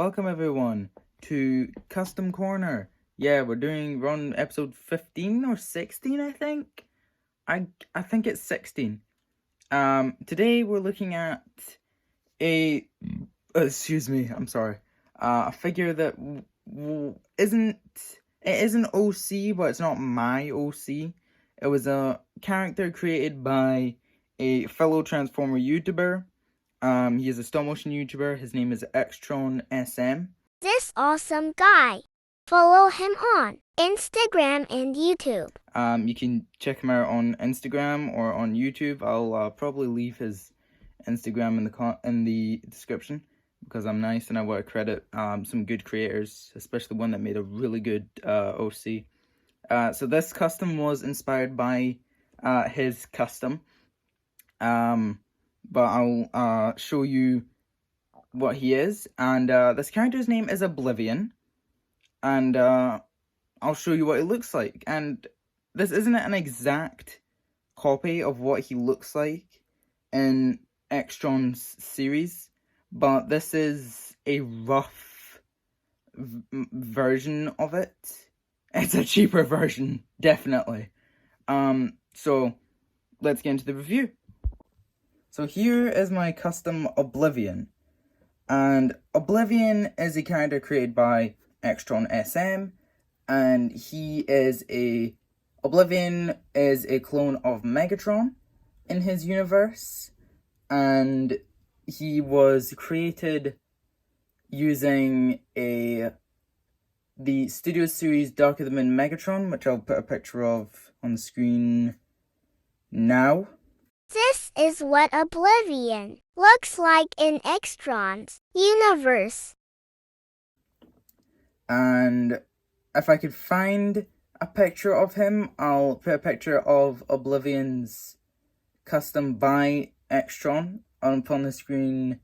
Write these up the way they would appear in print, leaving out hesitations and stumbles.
welcome everyone to Custom Corner. Yeah, we're on episode 15 or 16, I think. I think it's 16. Today we're looking at a a figure that isn't OC, but it's not my OC. It was a character created by a fellow Transformer YouTuber. He is a stop motion YouTuber. His name is Xtron SM. This awesome guy. Follow him on Instagram and YouTube. You can check him out on Instagram or on YouTube. I'll probably leave his Instagram in the description because I'm nice and I want to credit some good creators, especially one that made a really good OC. So this custom was inspired by his custom. But I'll show you what he is, and this character's name is Oblivion, and I'll show you what he looks like. And this isn't an exact copy of what he looks like in Xtron's series, but this is a rough version of it. It's a cheaper version, definitely. So let's get into the review. So here is my custom Oblivion, and Oblivion is a character created by Xtron SM, and Oblivion is a clone of Megatron in his universe, and he was created using the Studio Series Darker Than Moon Megatron, which I'll put a picture of on the screen now. This is what Oblivion looks like in Xtron's universe. And if I could find a picture of him, I'll put a picture of Oblivion's custom by Xtron up on the screen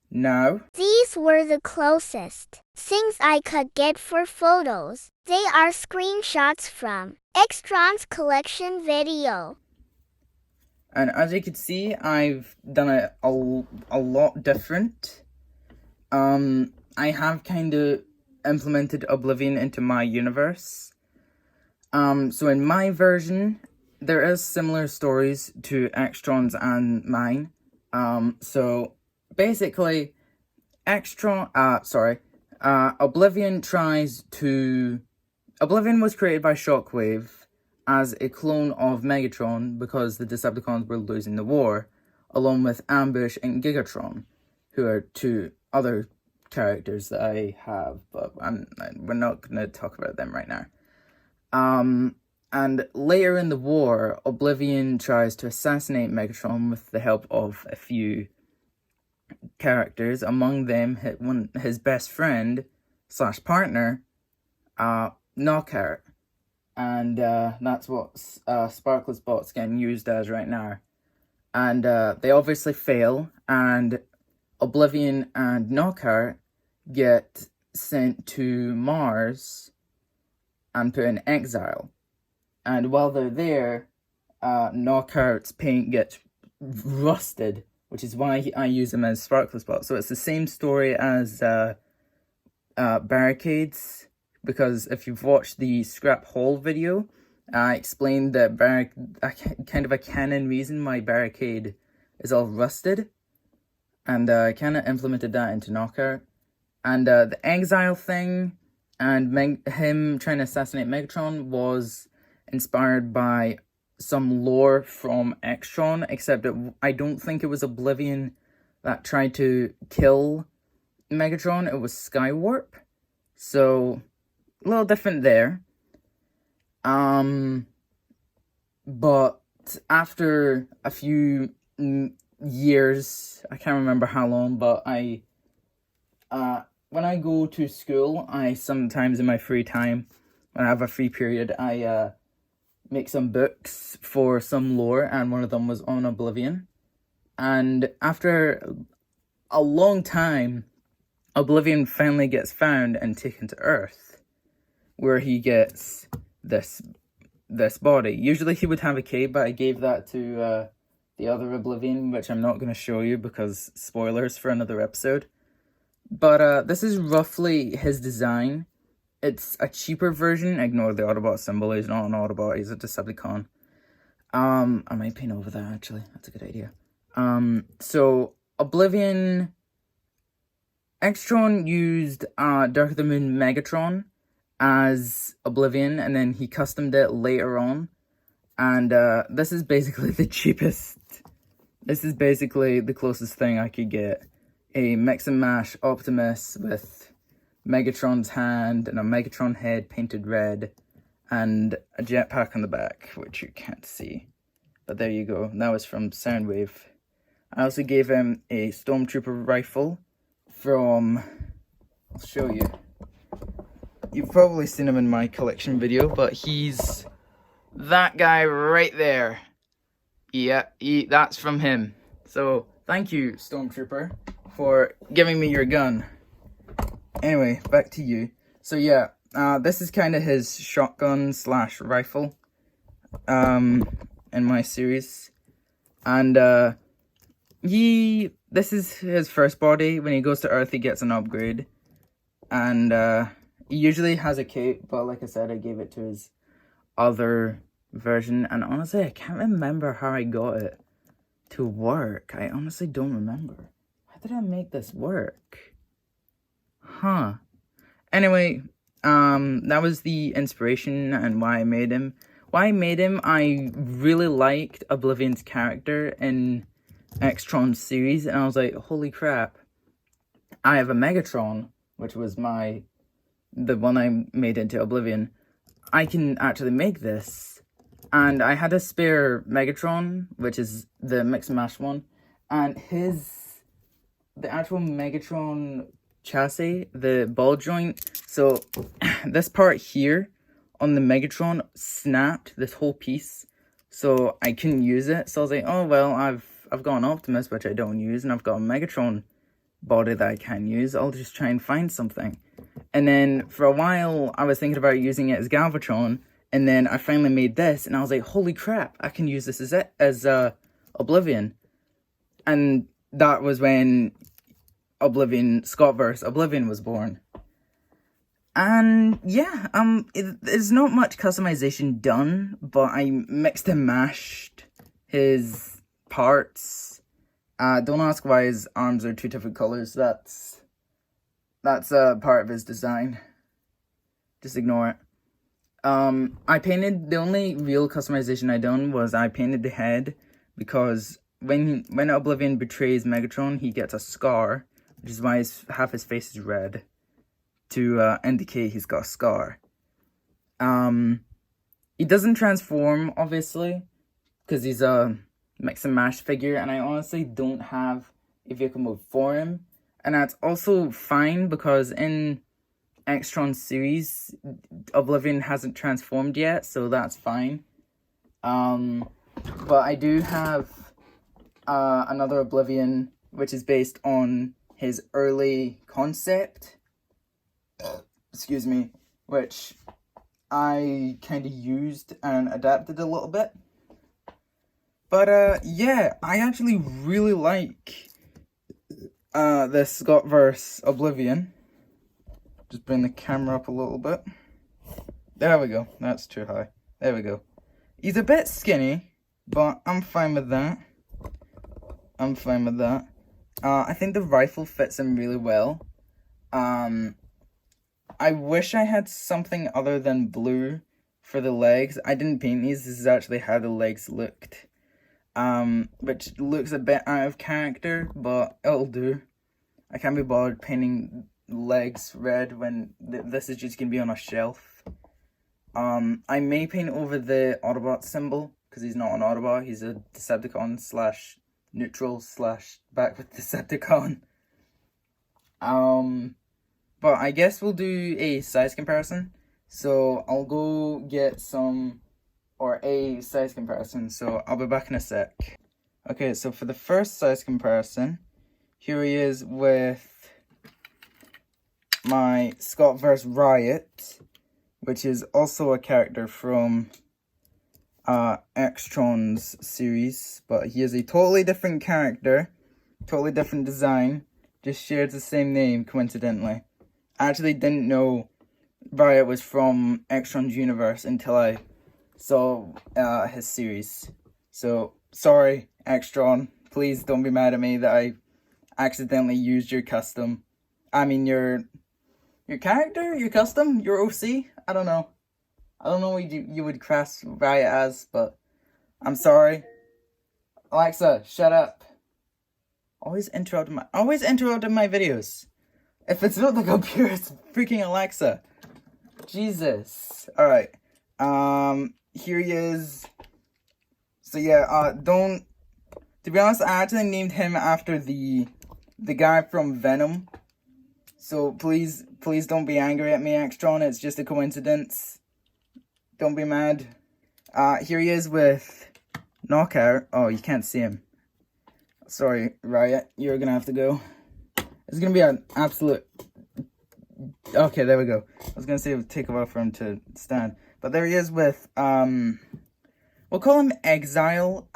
now. These were the closest things I could get for photos. They are screenshots from Xtron's collection video. And as you can see, I've done it a lot different. I have kind of implemented Oblivion into my universe. So in my version, there is similar stories to Xtron's and mine. So basically, Oblivion Oblivion was created by Shockwave as a clone of Megatron because the Decepticons were losing the war, along with Ambush and Gigatron, who are two other characters that I have, but we're not going to talk about them right now. And later in the war, Oblivion tries to assassinate Megatron with the help of a few characters, among them his best friend / partner, Knockout. And that's what Sparkless Bot's getting used as right now. And they obviously fail, and Oblivion and Knockout get sent to Mars and put in exile. And while they're there, Knockout's paint gets rusted, which is why I use him as Sparkless Bot. So it's the same story as Barricades, because if you've watched the Scrap Hall video, I explained that kind of a canon reason why Barricade is all rusted, and I kind of implemented that into Knockout. And the exile thing and him trying to assassinate Megatron was inspired by some lore from Xtron, except I don't think it was Oblivion that tried to kill Megatron, it was Skywarp. So a little different there. But after a few years, I can't remember how long, but when I go to school, I sometimes in my free time, when I have a free period, I make some books for some lore, and one of them was on Oblivion. And after a long time, Oblivion finally gets found and taken to Earth, where he gets this body. Usually he would have a cape, but I gave that to the other Oblivion, which I'm not going to show you because spoilers for another episode. But this is roughly his design. It's a cheaper version. Ignore the Autobot symbol. He's not an Autobot. He's a Decepticon. I might paint over that, actually. That's a good idea. So Oblivion... Extron used Dark of the Moon Megatron as Oblivion, and then he customed it later on. And this is basically the cheapest. This is basically the closest thing I could get. A mix and mash Optimus with Megatron's hand and a Megatron head painted red and a jetpack on the back, which you can't see. But there you go. That was from Soundwave. I also gave him a Stormtrooper rifle from... I'll show you. You've probably seen him in my collection video, but he's that guy right there. Yeah, that's from him. So, thank you, Stormtrooper, for giving me your gun. Anyway, back to you. So yeah, this is kind of his shotgun slash rifle in my series. And this is his first body. When he goes to Earth, he gets an upgrade. And he usually has a cape, but like I said, I gave it to his other version. And honestly, I can't remember how I got it to work. I honestly don't remember. How did I make this work? Huh. Anyway, that was the inspiration and why I made him. I really liked Oblivion's character in Extron's series, and I was like, holy crap, I have a Megatron, which was the one I made into Oblivion. I can actually make this. And I had a spare Megatron, which is the Mix and Mash one, and the actual Megatron chassis, the ball joint, so this part here on the Megatron snapped, this whole piece, so I couldn't use it. So I was like, oh well, I've got an Optimus, which I don't use, and I've got a Megatron body that I can use. I'll just try and find something. And then for a while I was thinking about using it as Galvatron, and then I finally made this, and I was like, holy crap, I can use this as Oblivion. And that was when scottverse Oblivion was born. And yeah, there's not much customization done, but I mixed and mashed his parts. Don't ask why his arms are two different colors. That's a part of his design. Just ignore it. The only real customization I done was I painted the head, because when Oblivion betrays Megatron, he gets a scar, which is why half his face is red, to indicate he's got a scar. He doesn't transform, obviously, because he's a mix and mash figure, and I honestly don't have a vehicle mode for him. And that's also fine, because in Extron's series, Oblivion hasn't transformed yet, so that's fine. But I do have another Oblivion, which is based on his early concept, excuse me, which I kind of used and adapted a little bit. But yeah, I actually really like this scottverse Oblivion. Just bring the camera up a little bit. There we go. That's too high. There we go. He's a bit skinny, but I'm fine with that. I think the rifle fits him really well. I wish I had something other than blue for the legs. I didn't paint these. This is actually how the legs looked. Which looks a bit out of character, but it'll do. I can't be bothered painting legs red when this is just going to be on a shelf. I may paint over the Autobot symbol, because he's not an Autobot. He's a Decepticon slash neutral slash back with Decepticon. But I guess we'll do a size comparison. So I'll go get a size comparison. So I'll be back in a sec. Okay, so for the first size comparison, here he is with my scottverse Riot, which is also a character from Extron's series, but he is a totally different character, totally different design, just shares the same name, coincidentally. I actually didn't know Riot was from Extron's universe until I saw his series. So, sorry, Extron. Please don't be mad at me that I accidentally used your custom. I mean, your character? Your custom? Your OC? I don't know. I don't know what you would class Riot as, but I'm sorry. Alexa, shut up. Always interrupting my videos. If it's not the computer, it's freaking Alexa. Jesus. Alright. Here he is. So yeah, to be honest, I actually named him after the guy from Venom. So please don't be angry at me, Extron. It's just a coincidence. Don't be mad. Here he is with Knockout. Oh, you can't see him. Sorry, Riot. You're gonna have to go. It's gonna be an absolute... Okay, there we go. I was gonna say it would take a while for him to stand. But there he is with, we'll call him Exile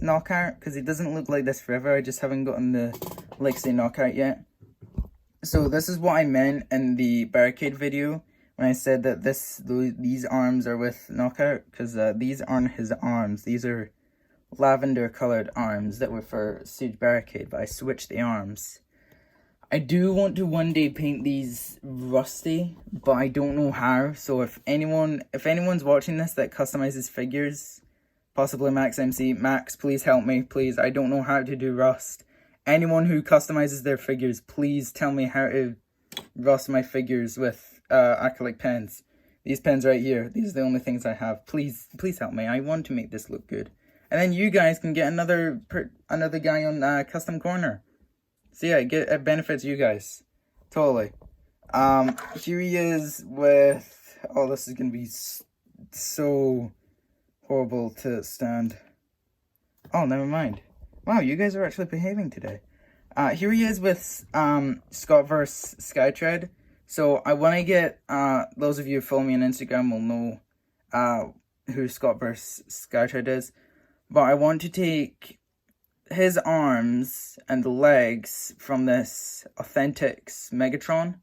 Knockout, because he doesn't look like this forever. I just haven't gotten the Lexi Knockout yet. So this is what I meant in the barricade video when I said that these arms are with Knockout, because these aren't his arms. These are lavender colored arms that were for Siege Barricade, but I switched the arms. I do want to one day paint these rusty, but I don't know how. So if anyone's watching this that customizes figures, possibly Max MC, Max, please help me, please. I don't know how to do rust. Anyone who customizes their figures, please tell me how to rust my figures with acrylic pens. These pens right here, these are the only things I have. Please help me. I want to make this look good. And then you guys can get another guy on Custom Corner. So yeah, it benefits you guys. Totally. Here he is with... Oh, this is going to be so horrible to stand. Oh, never mind. Wow, you guys are actually behaving today. Here he is with scottverse Skytread. So I want to get... those of you who follow me on Instagram will know who scottverse Skytread is. But I want to take his arms and legs from this Authentics Megatron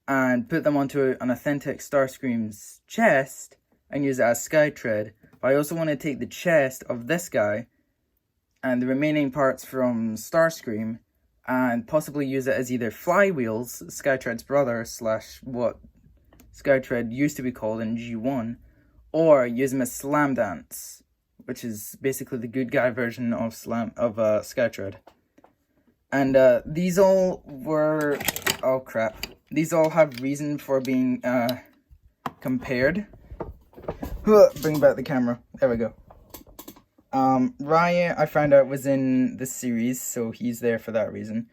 and put them onto an Authentic Starscream's chest and use it as Skytread. But I also want to take the chest of this guy and the remaining parts from Starscream and possibly use it as either flywheels, Skytread's brother / what Skytread used to be called in G1, or use them as Slam Dance, which is basically the good guy version of Skytread. And these all were... Oh crap. These all have reason for being compared. Bring back the camera. There we go. Riot, I found out, was in the series, so he's there for that reason.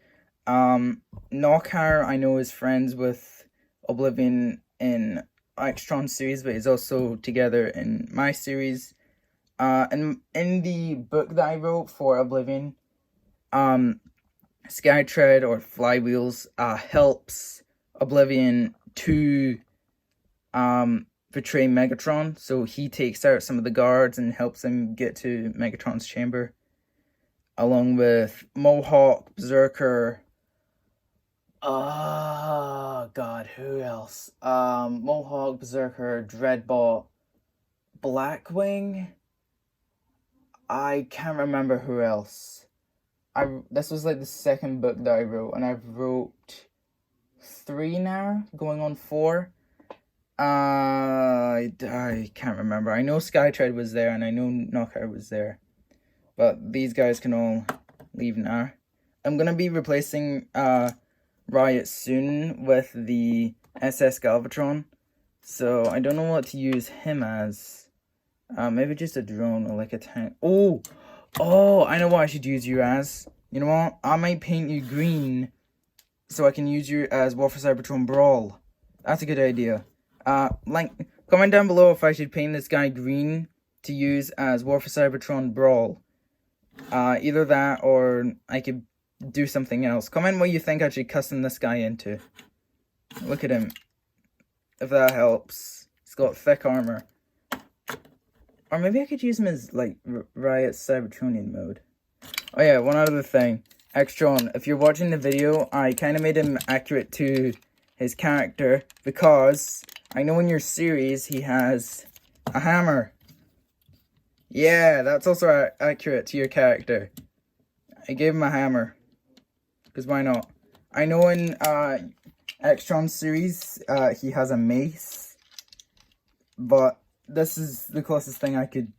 Knockout, I know, is friends with Oblivion in Extron series, but he's also together in my series. And in the book that I wrote for Oblivion, Skytread or Flywheels helps Oblivion to betray Megatron. So he takes out some of the guards and helps him get to Megatron's chamber, along with Mohawk, Berserker. Oh god, who else? Mohawk, Berserker, Dreadbot, Blackwing. I can't remember who else. This was like the second book that I wrote, and I've wrote 3 now, going on 4. I can't remember. I know Skytread was there, and I know Knockout was there. But these guys can all leave now. I'm gonna be replacing Riot soon with the SS Galvatron. So I don't know what to use him as. Maybe just a drone or like a tank. Oh, I know what I should use you as. You know what? I might paint you green so I can use you as War for Cybertron Brawl. That's a good idea. Comment down below if I should paint this guy green to use as War for Cybertron Brawl. Either that or I could do something else. Comment what you think I should custom this guy into. Look at him. If that helps. He's got thick armor. Or maybe I could use him as, like, Riot Cybertronian mode. Oh yeah, one other thing. Extron, if you're watching the video, I kind of made him accurate to his character because I know in your series he has a hammer. Yeah, that's also accurate to your character. I gave him a hammer. Because why not? I know in Extron's series, he has a mace. But this is the closest thing I could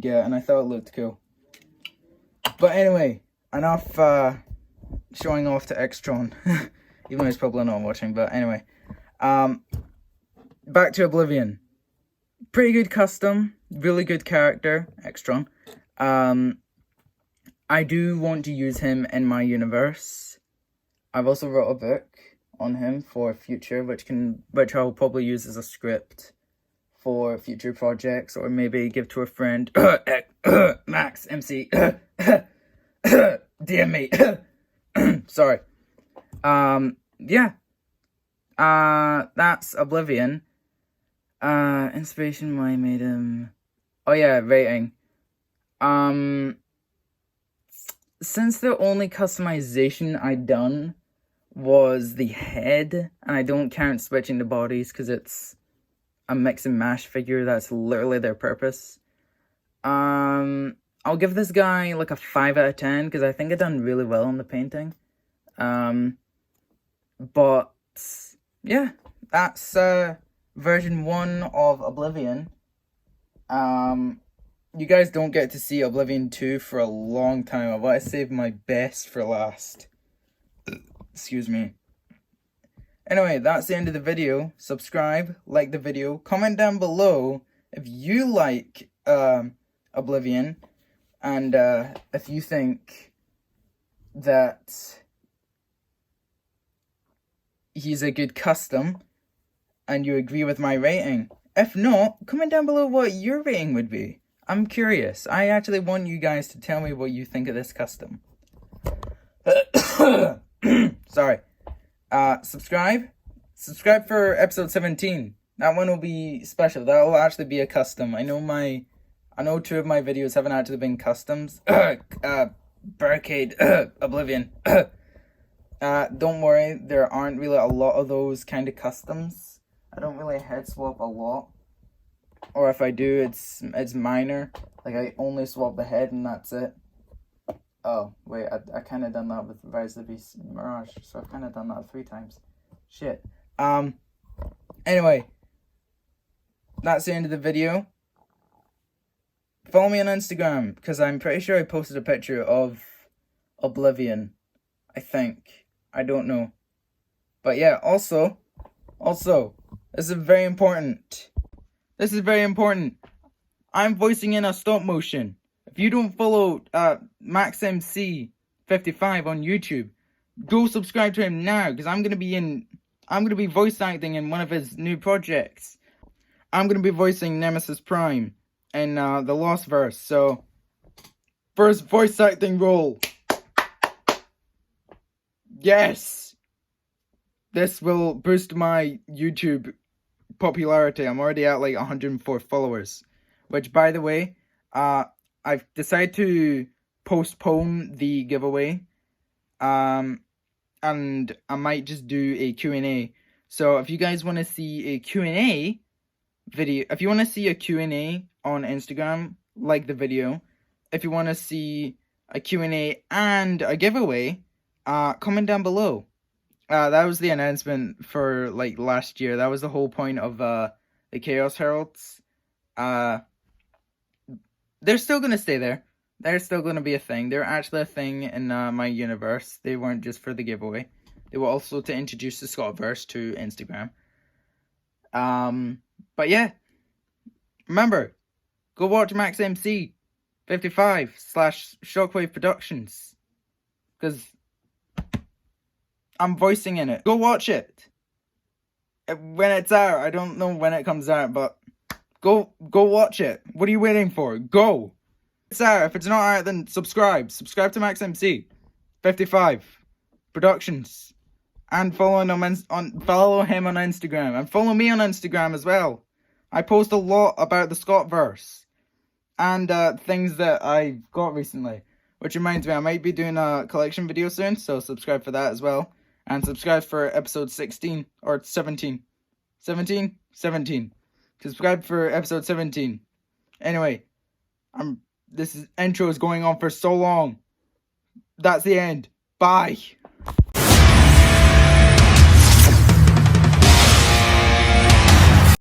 get, and I thought it looked cool. But anyway, enough showing off to Extron. Even though he's probably not watching, but anyway. Back to Oblivion. Pretty good custom, really good character, Extron. I do want to use him in my universe. I've also wrote a book on him for future, which I'll probably use as a script for future projects, or maybe give to a friend. Max MC DM me. Sorry. Yeah. That's Oblivion. Inspiration, why I made him. Oh yeah, rating. Since the only customization I done was the head, and I don't count switching the bodies because it's a mix and mash figure, that's literally their purpose. I'll give this guy like a 5 out of 10 because I think I done really well on the painting. But yeah, that's version 1 of Oblivion. You guys don't get to see Oblivion 2 for a long time. I want to save my best for last. Excuse me. Anyway, that's the end of the video. Subscribe, like the video, comment down below if you like Oblivion, and if you think that he's a good custom, and you agree with my rating. If not, comment down below what your rating would be. I'm curious. I actually want you guys to tell me what you think of this custom. Sorry. Subscribe. Subscribe for episode 17. That one will be special. That will actually be a custom. I know 2 of my videos haven't actually been customs. Barricade. Oblivion. Don't worry, there aren't really a lot of those kind of customs. I don't really head swap a lot. Or if I do, it's minor. Like, I only swap the head and that's it. Oh, wait, I kind of done that with Rise of the Beast Mirage. So I've kind of done that 3 times. Shit. Anyway. That's the end of the video. Follow me on Instagram, because I'm pretty sure I posted a picture of Oblivion. I think. I don't know. But yeah, also, this is very important. This is very important. I'm voicing in a stop motion. If you don't follow MaxMC55 on YouTube, go subscribe to him now, because I'm gonna be voice acting in one of his new projects. I'm gonna be voicing Nemesis Prime in the Lost Verse. So, first voice acting role. Yes! This will boost my YouTube popularity. I'm already at like 104 followers. Which, by the way, I've decided to postpone the giveaway. And I might just do a Q&A. So if you guys want to see a Q&A video, if you want to see a Q&A on Instagram, like the video. If you want to see a Q&A and a giveaway, comment down below. That was the announcement for like last year. That was the whole point of the Chaos Heralds. They're still gonna stay there. They're still gonna be a thing. They're actually a thing in my universe. They weren't just for the giveaway. They were also to introduce the scottverse to Instagram. But yeah, remember, go watch MaxMC 55 / Shockwave Productions, because I'm voicing in it. Go watch it when it's out. I don't know when it comes out, but go watch it. What are you waiting for? Go. It's out. If it's not out, then subscribe. Subscribe to MaxMC 55 Productions, and follow him on Instagram, and follow me on Instagram as well. I post a lot about the Scottverse and things that I've got recently. Which reminds me, I might be doing a collection video soon, so subscribe for that as well. And subscribe for episode 16, or 17. 17? 17. Subscribe for episode 17. Anyway, this intro is going on for so long. That's the end. Bye.